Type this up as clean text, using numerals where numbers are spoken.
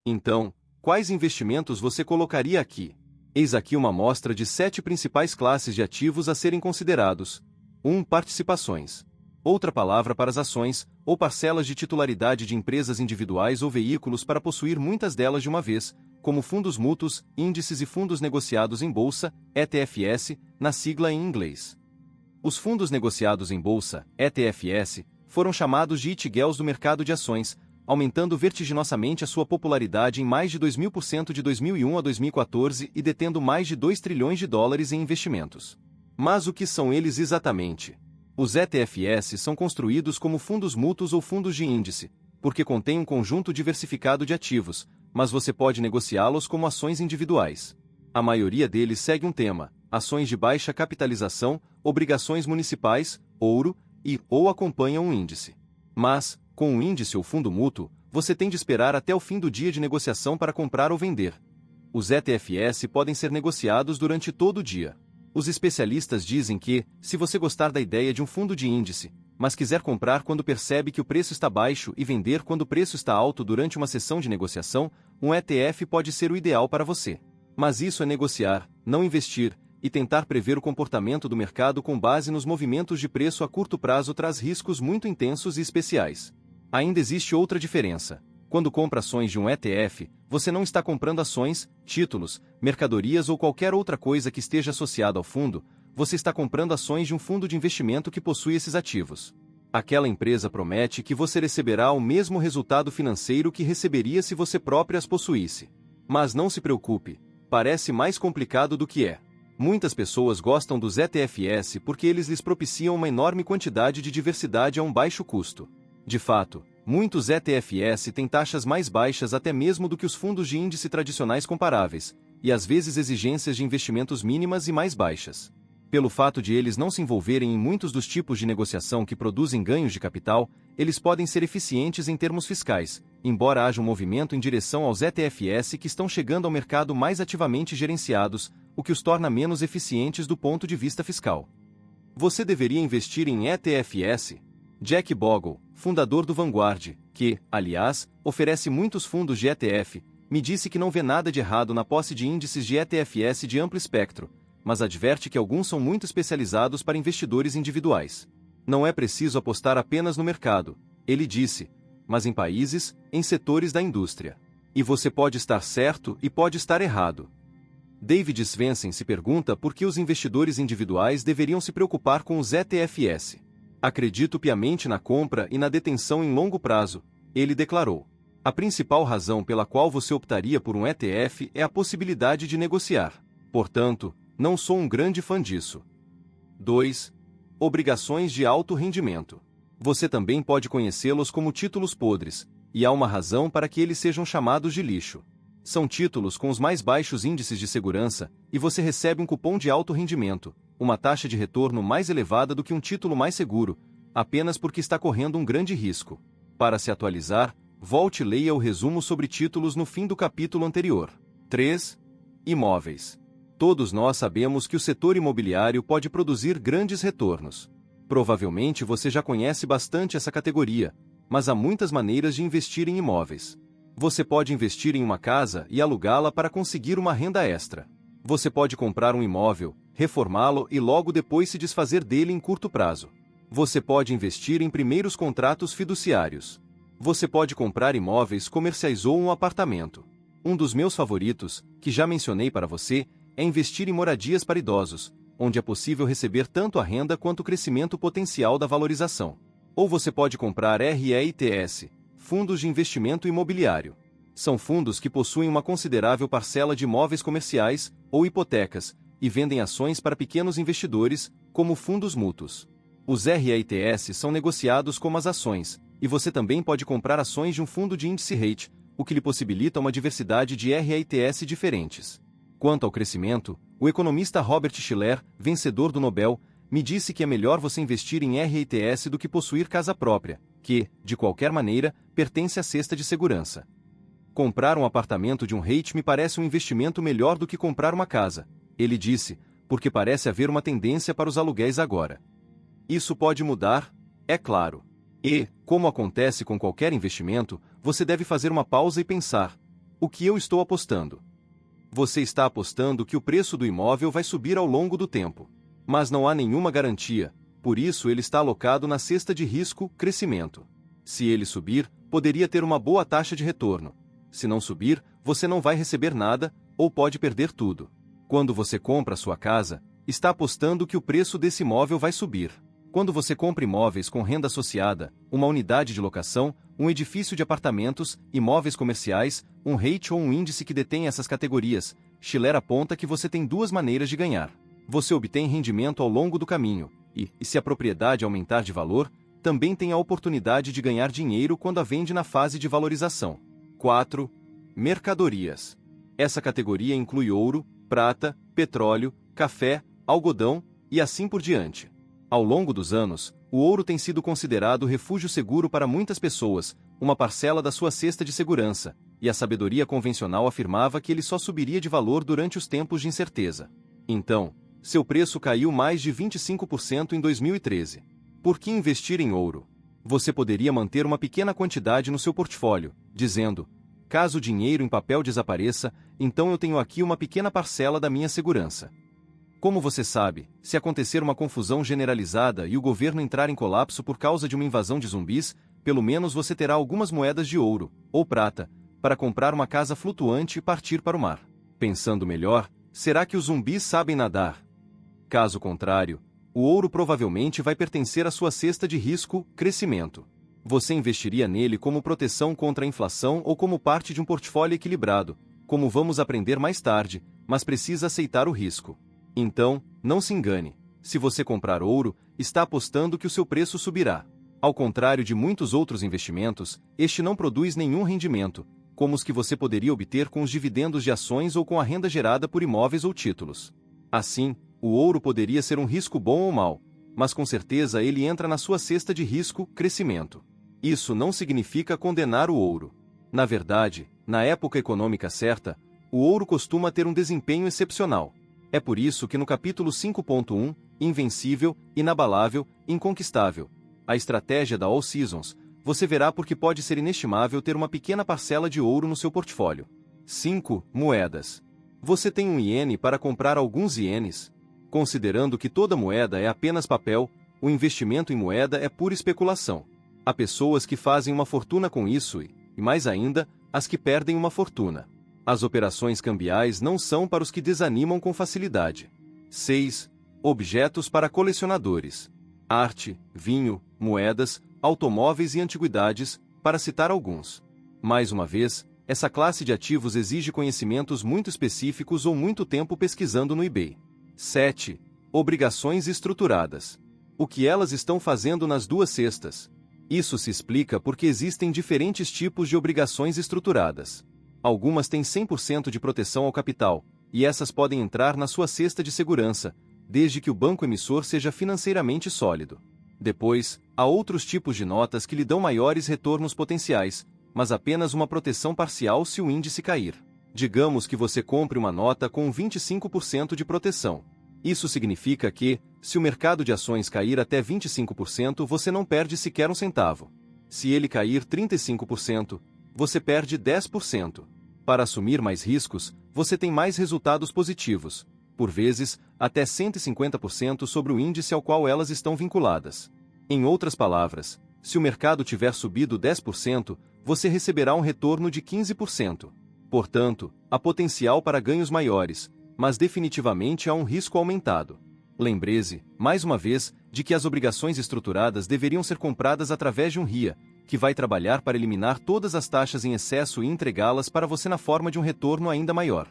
Então, quais investimentos você colocaria aqui? Eis aqui uma amostra de 7 principais classes de ativos a serem considerados. 1. Participações. Outra palavra para as ações, ou parcelas de titularidade de empresas individuais ou veículos para possuir muitas delas de uma vez, como fundos mútuos, índices e fundos negociados em bolsa, ETFs, na sigla em inglês. Os fundos negociados em bolsa, ETFs, foram chamados de ITGELs do mercado de ações, aumentando vertiginosamente a sua popularidade em mais de 2000% de 2001 a 2014 e detendo mais de 2 trilhões de dólares em investimentos. Mas o que são eles exatamente? Os ETFs são construídos como fundos mútuos ou fundos de índice, porque contêm um conjunto diversificado de ativos, mas você pode negociá-los como ações individuais. A maioria deles segue um tema: ações de baixa capitalização, obrigações municipais, ouro ou acompanham um índice. Mas, com um índice ou fundo mútuo, você tem de esperar até o fim do dia de negociação para comprar ou vender. Os ETFs podem ser negociados durante todo o dia. Os especialistas dizem que, se você gostar da ideia de um fundo de índice, mas quiser comprar quando percebe que o preço está baixo e vender quando o preço está alto durante uma sessão de negociação, um ETF pode ser o ideal para você. Mas isso é negociar, não investir, e tentar prever o comportamento do mercado com base nos movimentos de preço a curto prazo traz riscos muito intensos e especiais. Ainda existe outra diferença. Quando compra ações de um ETF, você não está comprando ações, títulos, mercadorias ou qualquer outra coisa que esteja associada ao fundo, você está comprando ações de um fundo de investimento que possui esses ativos. Aquela empresa promete que você receberá o mesmo resultado financeiro que receberia se você próprio as possuísse. Mas não se preocupe, parece mais complicado do que é. Muitas pessoas gostam dos ETFs porque eles lhes propiciam uma enorme quantidade de diversidade a um baixo custo. De fato, muitos ETFs têm taxas mais baixas até mesmo do que os fundos de índice tradicionais comparáveis, e às vezes exigências de investimentos mínimas e mais baixas. Pelo fato de eles não se envolverem em muitos dos tipos de negociação que produzem ganhos de capital, eles podem ser eficientes em termos fiscais, embora haja um movimento em direção aos ETFs que estão chegando ao mercado mais ativamente gerenciados, o que os torna menos eficientes do ponto de vista fiscal. Você deveria investir em ETFs? Jack Bogle, fundador do Vanguard, que, aliás, oferece muitos fundos de ETF, me disse que não vê nada de errado na posse de índices de ETFs de amplo espectro, mas adverte que alguns são muito especializados para investidores individuais. Não é preciso apostar apenas no mercado, ele disse, mas em países, em setores da indústria. E você pode estar certo e pode estar errado. David Svensson se pergunta por que os investidores individuais deveriam se preocupar com os ETFs. Acredito piamente na compra e na detenção em longo prazo, ele declarou. A principal razão pela qual você optaria por um ETF é a possibilidade de negociar. Portanto, não sou um grande fã disso. 2. Obrigações de alto rendimento. Você também pode conhecê-los como títulos podres, e há uma razão para que eles sejam chamados de lixo. São títulos com os mais baixos índices de segurança, e você recebe um cupom de alto rendimento, uma taxa de retorno mais elevada do que um título mais seguro, apenas porque está correndo um grande risco. Para se atualizar, volte e leia o resumo sobre títulos no fim do capítulo anterior. 3. Imóveis. Todos nós sabemos que o setor imobiliário pode produzir grandes retornos. Provavelmente você já conhece bastante essa categoria, mas há muitas maneiras de investir em imóveis. Você pode investir em uma casa e alugá-la para conseguir uma renda extra. Você pode comprar um imóvel, reformá-lo e logo depois se desfazer dele em curto prazo. Você pode investir em primeiros contratos fiduciários. Você pode comprar imóveis comerciais ou um apartamento. Um dos meus favoritos, que já mencionei para você, é investir em moradias para idosos, onde é possível receber tanto a renda quanto o crescimento potencial da valorização. Ou você pode comprar REITs, fundos de investimento imobiliário. São fundos que possuem uma considerável parcela de imóveis comerciais ou hipotecas e vendem ações para pequenos investidores, como fundos mútuos. Os REITs são negociados como as ações, e você também pode comprar ações de um fundo de índice REIT, o que lhe possibilita uma diversidade de REITs diferentes. Quanto ao crescimento, o economista Robert Shiller, vencedor do Nobel, me disse que é melhor você investir em REITs do que possuir casa própria, que, de qualquer maneira, pertence à cesta de segurança. Comprar um apartamento de um REIT me parece um investimento melhor do que comprar uma casa, ele disse, porque parece haver uma tendência para os aluguéis agora. Isso pode mudar, é claro. E, como acontece com qualquer investimento, você deve fazer uma pausa e pensar: O que eu estou apostando? Você está apostando que o preço do imóvel vai subir ao longo do tempo. Mas não há nenhuma garantia, por isso ele está alocado na cesta de risco crescimento. Se ele subir, poderia ter uma boa taxa de retorno. Se não subir, você não vai receber nada, ou pode perder tudo. Quando você compra sua casa, está apostando que o preço desse imóvel vai subir. Quando você compra imóveis com renda associada, uma unidade de locação, um edifício de apartamentos, imóveis comerciais, um REIT ou um índice que detém essas categorias, Shiller aponta que você tem duas maneiras de ganhar. Você obtém rendimento ao longo do caminho, e se a propriedade aumentar de valor, também tem a oportunidade de ganhar dinheiro quando a vende na fase de valorização. 4. Mercadorias. Essa categoria inclui ouro, prata, petróleo, café, algodão e assim por diante. Ao longo dos anos, o ouro tem sido considerado refúgio seguro para muitas pessoas, uma parcela da sua cesta de segurança, e a sabedoria convencional afirmava que ele só subiria de valor durante os tempos de incerteza. Então, seu preço caiu mais de 25% em 2013. Por que investir em ouro? Você poderia manter uma pequena quantidade no seu portfólio, dizendo: caso o dinheiro em papel desapareça, então eu tenho aqui uma pequena parcela da minha segurança. Como você sabe, se acontecer uma confusão generalizada e o governo entrar em colapso por causa de uma invasão de zumbis, pelo menos você terá algumas moedas de ouro, ou prata, para comprar uma casa flutuante e partir para o mar. Pensando melhor, será que os zumbis sabem nadar? Caso contrário, o ouro provavelmente vai pertencer à sua cesta de risco crescimento. Você investiria nele como proteção contra a inflação ou como parte de um portfólio equilibrado, como vamos aprender mais tarde, mas precisa aceitar o risco. Então, não se engane. Se você comprar ouro, está apostando que o seu preço subirá. Ao contrário de muitos outros investimentos, este não produz nenhum rendimento, como os que você poderia obter com os dividendos de ações ou com a renda gerada por imóveis ou títulos. Assim, o ouro poderia ser um risco bom ou mau, mas com certeza ele entra na sua cesta de risco crescimento. Isso não significa condenar o ouro. Na verdade, na época econômica certa, o ouro costuma ter um desempenho excepcional. É por isso que no capítulo 5.1, Invencível, Inabalável, Inconquistável, a estratégia da All Seasons, você verá porque pode ser inestimável ter uma pequena parcela de ouro no seu portfólio. 5. Moedas. Você tem um iene para comprar alguns ienes? Considerando que toda moeda é apenas papel, o investimento em moeda é pura especulação. Há pessoas que fazem uma fortuna com isso e, mais ainda, as que perdem uma fortuna. As operações cambiais não são para os que desanimam com facilidade. 6. Objetos para colecionadores. Arte, vinho, moedas, automóveis e antiguidades, para citar alguns. Mais uma vez, essa classe de ativos exige conhecimentos muito específicos ou muito tempo pesquisando no eBay. 7. Obrigações estruturadas. O que elas estão fazendo nas duas cestas? Isso se explica porque existem diferentes tipos de obrigações estruturadas. Algumas têm 100% de proteção ao capital, e essas podem entrar na sua cesta de segurança, desde que o banco emissor seja financeiramente sólido. Depois, há outros tipos de notas que lhe dão maiores retornos potenciais, mas apenas uma proteção parcial se o índice cair. Digamos que você compre uma nota com 25% de proteção. Isso significa que, se o mercado de ações cair até 25%, você não perde sequer um centavo. Se ele cair 35%, você perde 10%. Para assumir mais riscos, você tem mais resultados positivos, por vezes, até 150% sobre o índice ao qual elas estão vinculadas. Em outras palavras, se o mercado tiver subido 10%, você receberá um retorno de 15%. Portanto, há potencial para ganhos maiores, mas definitivamente há um risco aumentado. Lembre-se, mais uma vez, de que as obrigações estruturadas deveriam ser compradas através de um RIA, que vai trabalhar para eliminar todas as taxas em excesso e entregá-las para você na forma de um retorno ainda maior.